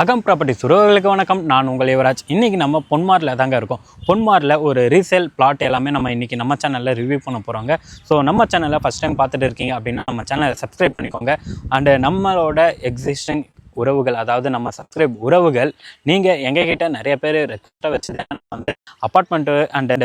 அகம் ப்ராப்பர்ட்டிஸ் உறவுகளுக்கு வணக்கம். நான் உங்கள் யுவராஜ். இன்றைக்கி நம்ம பொன்மாரில் தாங்க இருக்கோம். பொன்மாரில் ஒரு ரீசேல் பிளாட் எல்லாமே நம்ம இன்றைக்கி நம்ம சேனலில் ரிவ்யூ பண்ண போகிறோங்க. ஸோ நம்ம சேனலில் ஃபஸ்ட் டைம் பார்த்துட்டு இருக்கீங்க அப்படின்னா நம்ம சேனலை சப்ஸ்கிரைப் பண்ணிக்கோங்க. அண்டு நம்மளோட எக்ஸிஸ்டிங் உறவுகள், அதாவது நம்ம சப்ஸ்கிரைப் உறவுகள், நீங்கள் எங்ககிட்ட நிறைய பேர் ரெக்வஸ்ட்டாக வச்சு வந்து அப்பார்ட்மெண்ட்டு அண்டு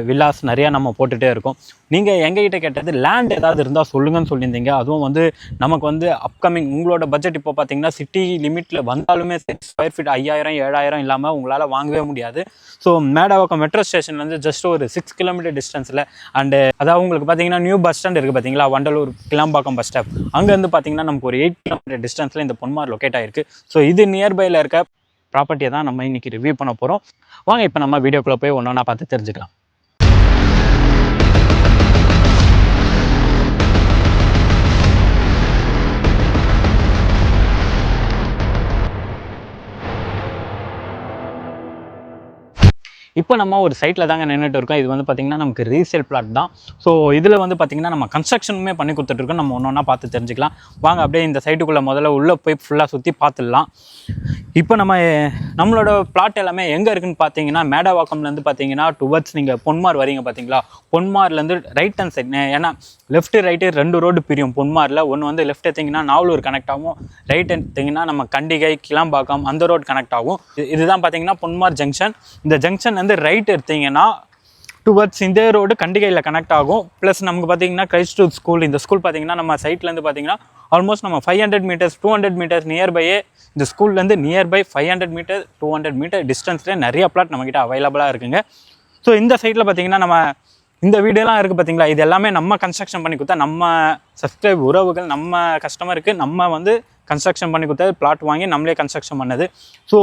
வில்லாஸ் நிறையா நம்ம போட்டுகிட்டே இருக்கோம். நீங்கள் எங்ககிட்ட கேட்டது லேண்ட் ஏதாவது இருந்தால் சொல்லுங்கன்னு சொல்லியிருந்தீங்க. அதுவும் வந்து நமக்கு வந்து அப்கமிங் உங்களோட பட்ஜெட் இப்போ பார்த்தீங்கன்னா சிட்டி லிமிட்டில் வந்தாலுமே ஸ்கொயர் ஃபீட் 5000 7000 இல்லாமல் உங்களால் வாங்கவே முடியாது. ஸோ மேடவாக்கம் மெட்ரோ ஸ்டேஷன்லேருந்து ஜஸ்ட் ஒரு 6 கிலோமீட்டர் டிஸ்டன்ஸில் அண்டு அதாவது உங்களுக்கு பார்த்தீங்கன்னா நியூ பஸ் ஸ்டாண்ட் இருக்குது பார்த்தீங்களா, வண்டலூர் கிளாம்பாக்கம் பஸ் ஸ்டாப், அங்கேருந்து பார்த்தீங்கன்னா நமக்கு ஒரு 8 கிலோமீட்டர் டிஸ்டன்ஸில் இந்த பொன்மார் லொக்கேட் ஆகிருக்கு. ஸோ இது நியர்பையில் இருக்க ப்ராப்பர்ட்டியை தான் நம்ம இன்றைக்கி ரிவ்யூ பண்ண போகிறோம். வாங்க இப்போ நம்ம வீடியோக்குள்ளே போய் ஒன்று ஒன்றா பார்த்து தெரிஞ்சுக்கலாம். இப்போ நம்ம ஒரு சைட்டில் தாங்க நின்றுட்டு இருக்கோம். இது வந்து பார்த்திங்கன்னா நமக்கு ரீசேல் பிளாட் தான். ஸோ இதில் வந்து பார்த்திங்கன்னா நம்ம கன்ஸ்ட்ரக்ஷனுமே பண்ணி கொடுத்துட்ருக்கோம். நம்ம ஒன்று ஒன்றா பார்த்து தெரிஞ்சுக்கலாம். வாங்க அப்படியே இந்த சைட்டுக்குள்ளே முதல்ல உள்ளே போய் ஃபுல்லாக சுற்றி பார்த்துடலாம். இப்போ நம்மளோட பிளாட் எல்லாமே எங்கே இருக்குதுன்னு பார்த்தீங்கன்னா மேடவாக்கம்லேருந்து பார்த்தீங்கன்னா டுவர்ட்ஸ் நீங்கள் பொன்மார் வரீங்க பார்த்தீங்களா, பொன்மார்லேருந்து ரைட் ஹேண்ட் சைட், ஏன்னா லெஃப்ட்டு ரைட்டு 2 ரோடு பிரியும் பொன்மாரில். ஒன்று வந்து லெஃப்ட் எடுத்திங்கன்னா நாவலூர் கனெக்ட் ஆகும், ரைட் எடுத்திங்கன்னா நம்ம கண்டிகை கிளாம்பாக்கம் அந்த ரோடு கனெக்ட் ஆகும். இதுதான் பார்த்தீங்கன்னா பொன்மார் ஜங்ஷன். இந்த ஜங்ஷன் வந்து ரைட் எடுத்திங்கன்னா டுவர்ட்ஸ் இந்த ரோடு கண்டிகையில் கனெக்ட் ஆகும். ப்ளஸ் நமக்கு பார்த்தீங்கன்னா கிரைஸ்ட் ஸ்கூல், இந்த ஸ்கூல் பார்த்தீங்கன்னா நம்ம சைட்லேருந்து பார்த்தீங்கன்னா ஆல்மோஸ்ட் நம்ம 500 மீட்டர்ஸ் 200 மீட்டர்ஸ் நியர்பையே இந்த ஸ்கூல்லேருந்து நியர்பை 500 மீட்டர் 200 மீட்டர் டிஸ்டன்ஸில் நிறைய பிளாட் நம்மக்கிட்ட அவைலபிளாக இருக்குங்க. ஸோ இந்த சைட்டில் பார்த்தீங்கன்னா நம்ம இந்த வீடெல்லாம் இருக்குது பார்த்தீங்களா, இது எல்லாமே நம்ம கன்ஸ்ட்ரக்ஷன் பண்ணி கொடுத்தா, நம்ம சப்ஸ்கிரைப் உறவுகள் நம்ம கஸ்டமருக்கு நம்ம வந்து கன்ஸ்ட்ரக்ஷன் பண்ணி கொடுத்தா பிளாட் வாங்கி நம்மளே கன்ஸ்ட்ரக்ஷன் பண்ணது. ஸோ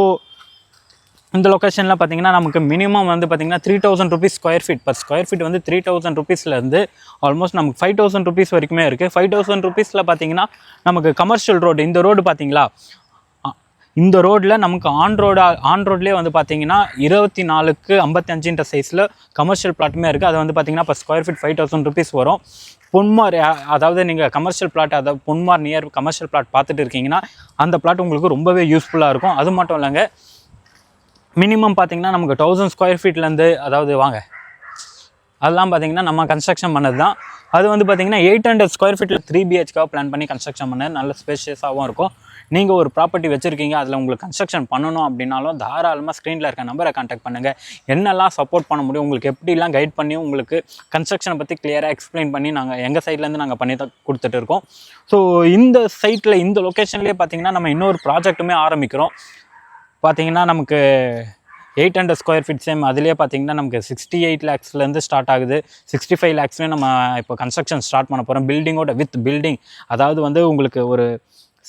இந்த லொக்கேஷனில் பார்த்தீங்கன்னா நமக்கு மினிமம் வந்து பார்த்தீங்கன்னா 3000 rupees square feet. Per square feet வந்து 3000 ருபீஸ்லேருந்து ஆல்மோஸ்ட் நமக்கு 5000 ருபீஸ் வரைக்குமே இருக்குது. 5000 ருபீஸில் பார்த்தீங்கன்னா நமக்கு கமர்ஷியல் ரோடு, இந்த ரோடு பார்த்தீங்களா, இந்த ரோடில் நமக்கு ஆன் ரோட்லேயே வந்து பார்த்தீங்கன்னா 24x55 சைஸில் கமர்ஷியல் பிளாட்டுமே இருக்குது. அது வந்து பார்த்தீங்கன்னா இப்போ ஸ்கொயர் ஃபீட் 5000 ருபீஸ் வரும். பொன்மார், அதாவது நீங்கள் கமர்ஷியல் பிளாட், அதாவது பொன்மார் நியர் கமர்ஷியல் பிளாட் பார்த்துட்டு இருக்கீங்கன்னா அந்த பிளாட் உங்களுக்கு ரொம்பவே யூஸ்ஃபுல்லாக இருக்கும். அது மட்டும் இல்லைங்க, மினிமம் பார்த்தீங்கன்னா நமக்கு 1000 ஸ்கொயர் ஃபீட்லேருந்து, அதாவது வாங்க அதெல்லாம் பார்த்தீங்கன்னா நம்ம கன்ஸ்ட்ரக்ஷன் பண்ணது தான். அது வந்து பார்த்தீங்கன்னா 800 ஸ்கொயர் ஃபீட்டில் 3 BHK பிளான் பண்ணி கன்ஸ்ட்ரக்ஷன் பண்ணது, நல்ல ஸ்பேஷியஸாகவும் இருக்கும். நீங்கள் ஒரு ப்ராப்பர்ட்டி வச்சுருக்கீங்க, அதில் உங்களுக்கு கன்ஸ்ட்ரக்ஷன் பண்ணணும் அப்படின்னாலும் தாராளமாக ஸ்க்ரீனில் இருக்க நம்பரை கான்டாக்ட் பண்ணுங்கள். என்னெல்லாம் சப்போர்ட் பண்ண முடியும், உங்களுக்கு எப்படிலாம் கைட் பண்ணி உங்களுக்கு கன்ஸ்ட்ரக்ஷனை பற்றி கிளியராக எக்ஸ்பிளைன் பண்ணி நாங்கள் எங்கள் சைட்லேருந்து நாங்கள் பண்ணி தான் கொடுத்துட்டு இருக்கோம். ஸோ இந்த சைட்டில் இந்த லொக்கேஷன்லேயே பார்த்தீங்கன்னா நம்ம இன்னொரு ப்ராஜெக்ட்டுமே ஆரம்பிக்கிறோம். பார்த்தீங்கன்னா நமக்கு 800 ஸ்கொயர் ஃபீட் சேம், அதுலேயே பார்த்தீங்கன்னா நமக்கு 68 lakhsலேருந்து ஸ்டார்ட் ஆகுது. 65 lakhsலேயும் நம்ம இப்போ கன்ஸ்ட்ரக்ஷன் ஸ்டார்ட் பண்ண போகிறோம். பில்டிங்கோட வித் பில்டிங், அதாவது வந்து உங்களுக்கு ஒரு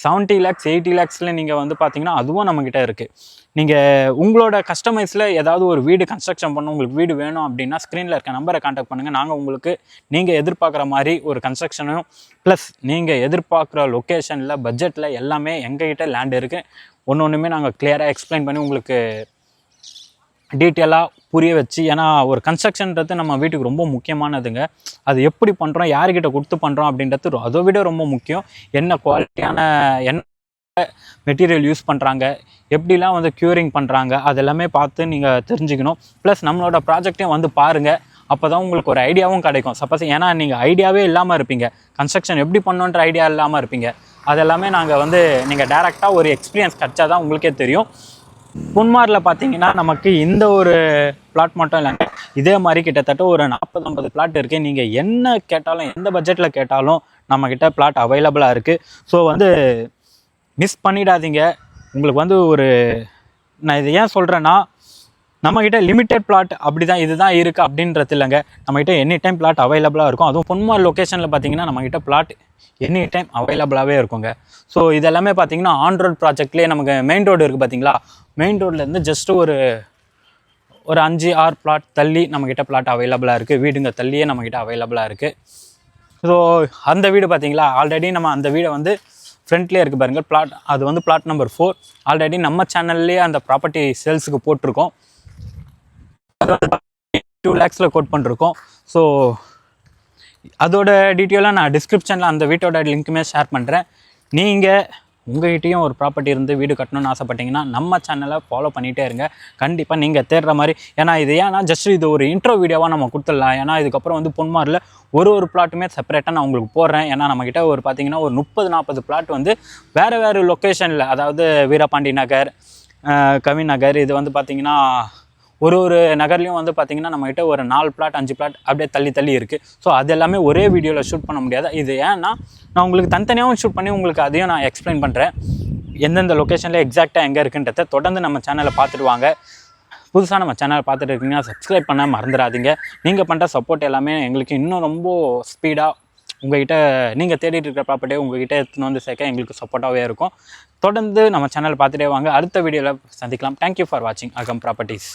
70 lakhs 80 lakhsல நீங்கள் வந்து பார்த்தீங்கன்னா அதுவும் நம்மக்கிட்ட இருக்குது. நீங்கள் உங்களோட கஸ்டமைஸில் ஏதாவது ஒரு வீடு கன்ஸ்ட்ரக்ஷன் பண்ணணும், உங்களுக்கு வீடு வேணும் அப்படின்னா ஸ்க்ரீனில் இருக்க நம்பரை கான்டாக்ட் பண்ணுங்கள். நாங்கள் உங்களுக்கு நீங்கள் எதிர்பார்க்குற மாதிரி ஒரு கன்ஸ்ட்ரக்ஷனும் ப்ளஸ் நீங்கள் எதிர்பார்க்குற லொக்கேஷனில் பட்ஜெட்டில் எல்லாமே எங்ககிட்ட லேண்ட் இருக்குது. ஒன்றுமே நாங்கள் கிளியராக எக்ஸ்பிளைன் பண்ணி உங்களுக்கு டீட்டெயிலாக புரிய வச்சு, ஏன்னா ஒரு கன்ஸ்ட்ரக்ஷன்றது நம்ம வீட்டுக்கு ரொம்ப முக்கியமானதுங்க. அது எப்படி பண்ணுறோம், யார்கிட்ட கொடுத்து பண்ணுறோம் அப்படின்றது அதை விட ரொம்ப முக்கியம். என்ன குவாலிட்டியான என்ன மெட்டீரியல் யூஸ் பண்ணுறாங்க, எப்படிலாம் வந்து க்யூரிங் பண்ணுறாங்க, அதெல்லாமே பார்த்து நீங்கள் தெரிஞ்சுக்கணும். ப்ளஸ் நம்மளோட ப்ராஜெக்டையும் வந்து பாருங்கள், அப்போ தான் உங்களுக்கு ஒரு ஐடியாவும் கிடைக்கும். சப்போஸ் ஏன்னா நீங்கள் ஐடியாவே இல்லாமல் இருப்பீங்க, கன்ஸ்ட்ரக்ஷன் எப்படி பண்ணணுன்ற ஐடியா இல்லாமல் இருப்பீங்க. அதெல்லாமே நாங்கள் வந்து நீங்கள் டேரெக்டாக ஒரு எக்ஸ்பீரியன்ஸ் கிடச்சா தான் உங்களுக்கே தெரியும். பொன்மாரில் பார்த்தீங்கன்னா நமக்கு இந்த ஒரு பிளாட் மட்டும் இல்லைங்க, இதே மாதிரி கிட்டத்தட்ட ஒரு 40-50 பிளாட் இருக்குது. நீங்கள் என்ன கேட்டாலும் எந்த பட்ஜெட்டில் கேட்டாலும் நம்மக்கிட்ட பிளாட் அவைலபிளாக இருக்குது. ஸோ வந்து மிஸ் பண்ணிடாதீங்க. உங்களுக்கு வந்து நான் இதை ஏன் சொல்கிறேன்னா, நம்மக்கிட்ட லிமிட்டட் பிளாட் அப்படி தான் இதுதான் இருக்குது அப்படின்றது இல்லைங்க. நம்மக்கிட்ட எனி டைம் பிளாட் அவைலபிளாக இருக்கும். அதுவும் பொன்மார் லொக்கேஷனில் பார்த்தீங்கன்னா நம்மக்கிட்ட பிளாட் எனி டைம் அவைலபிளாகவே இருக்குங்க. ஸோ இதெல்லாமே பார்த்தீங்கன்னா ஆன் ரோட் ப்ராஜெக்ட்லேயே நமக்கு மெயின் ரோடு இருக்குது பார்த்தீங்களா, மெயின் ரோட்லேருந்து ஜஸ்ட்டு ஒரு 5-6 பிளாட் தள்ளி நம்மக்கிட்ட பிளாட் அவைலபிளாக இருக்குது. வீடுங்க தள்ளியே நம்மக்கிட்ட அவைலபிளாக இருக்குது. ஸோ அந்த வீடு பார்த்தீங்களா, ஆல்ரெடி நம்ம அந்த வீடை வந்து ஃப்ரண்ட்லேயே இருக்குது பாருங்கள் பிளாட், அது வந்து பிளாட் நம்பர் 4. ஆல்ரெடி நம்ம சேனல்லேயே அந்த ப்ராப்பர்ட்டி சேல்ஸுக்கு போட்டிருக்கோம். 2 lakhsல கோட் பண்ணிருக்கோம். ஸோ அதோட டீட்டெயிலாக நான் டிஸ்கிரிப்ஷனில் அந்த வீட்டோட லிங்க்குமே ஷேர் பண்ணுறேன். நீங்கள் உங்கள்கிட்டையும் ஒரு ப்ராப்பர்ட்டி இருந்து வீடு கட்டணும்னு ஆசைப்பட்டீங்கன்னா நம்ம சேனலை ஃபாலோ பண்ணிகிட்டே இருங்க. கண்டிப்பாக நீங்கள் தேடுற மாதிரி. ஏன்னா இது ஏன்னா ஜஸ்ட் இது ஒரு இன்ட்ரோ வீடியோவாக நம்ம கொடுத்துடலாம். ஏன்னா இதுக்கப்புறம் வந்து பொன்மாரில் ஒரு பிளாட்டுமே செப்பரேட்டாக நான் உங்களுக்கு போடுறேன். ஏன்னா நம்மக்கிட்ட ஒரு பார்த்திங்கன்னா ஒரு 30-40 பிளாட் வந்து வேறு லொக்கேஷனில், அதாவது வீரபாண்டி நகர், கவின் நகர், இது வந்து பார்த்திங்கன்னா ஒரு நகர்லையும் வந்து பார்த்திங்கன்னா நம்மகிட்ட ஒரு 4 பிளாட் 5 பிளாட் அப்படியே தள்ளி இருக்குது. ஸோ அது எல்லாமே ஒரே வீடியோவில் ஷூட் பண்ண முடியாது. இது ஏன்னா நான் உங்களுக்கு தனித்தனியாகவும் ஷூட் பண்ணி உங்களுக்கு அதையும் நான் எக்ஸ்பிளைன் பண்ணுறேன். எந்தெந்த லொக்கேஷனில் எக்ஸாக்டாக எங்கே இருக்குன்றத தொடர்ந்து நம்ம சேனலை பார்த்துட்டு வாங்க. புதுசாக நம்ம சேனலை பார்த்துட்டு இருக்கீங்கன்னா சப்ஸ்கிரைப் பண்ண மறந்துடாதீங்க. நீங்கள் பண்ணுற சப்போர்ட் எல்லாமே எங்களுக்கு இன்னும் ரொம்ப ஸ்பீடாக உங்கள்கிட்ட நீங்கள் தேடிட்டு இருக்கிற ப்ராப்பர்ட்டியை உங்கள்கிட்ட எடுத்துன்னு வந்து சேர்க்க எங்களுக்கு சப்போர்ட்டாகவே இருக்கும். தொடர்ந்து நம்ம சேனலை பார்த்துட்டே வாங்க. அடுத்த வீடியோவில் சந்திக்கலாம். தேங்க்யூ ஃபார் வாட்சிங் அகம் ப்ராப்பர்ட்டிஸ்.